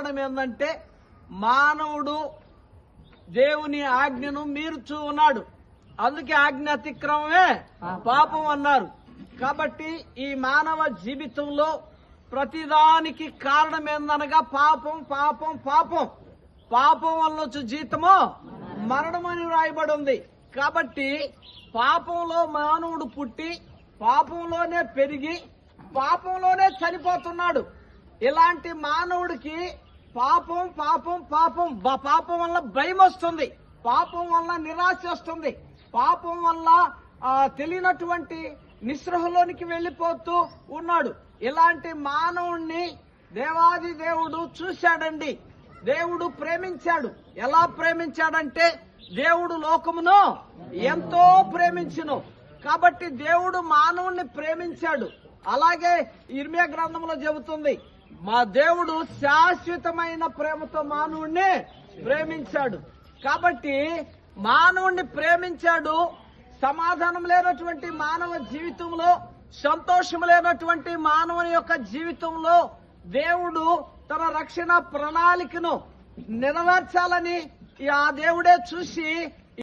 కారణం ఏంటంటే మానవుడు దేవుని ఆజ్ఞను మీరుచూ ఉన్నాడు. అందుకే ఆజ్ఞ అతిక్రమమే పాపం అన్నారు. కాబట్టి ఈ మానవ జీవితంలో ప్రతిదానికి కారణం ఏందనగా పాపం పాపం పాపం. పాపం వల్ల వచ్చే జీతము మరణమని వ్రాయబడి ఉంది. కాబట్టి పాపంలో మానవుడు పుట్టి పాపంలోనే పెరిగి పాపంలోనే చనిపోతున్నాడు. ఇలాంటి మానవుడికి పాపం పాపం పాపం పాపం వల్ల భయం వస్తుంది, పాపం వల్ల నిరాశ వస్తుంది, పాపం వల్ల తెలియనటువంటి నిస్పృహలోనికి వెళ్లిపోతూ ఉన్నాడు. ఇలాంటి మానవుణ్ణి దేవాది దేవుడు చూశాడండి. దేవుడు ప్రేమించాడు. ఎలా ప్రేమించాడంటే దేవుడు లోకమును ఎంతో ప్రేమించును. కాబట్టి దేవుడు మానవుణ్ణి ప్రేమించాడు. అలాగే ఇర్మియా గ్రంథంలో చెబుతుంది, మా దేవుడు శాశ్వతమైన ప్రేమతో మానవుణ్ణి ప్రేమించాడు. కాబట్టి మానవుణ్ణి ప్రేమించాడు. సమాధానం లేనటువంటి మానవ జీవితంలో, సంతోషం లేనటువంటి మానవుని యొక్క జీవితంలో దేవుడు తన రక్షణ ప్రణాళికను నెరవేర్చాలని ఆ దేవుడే చూసి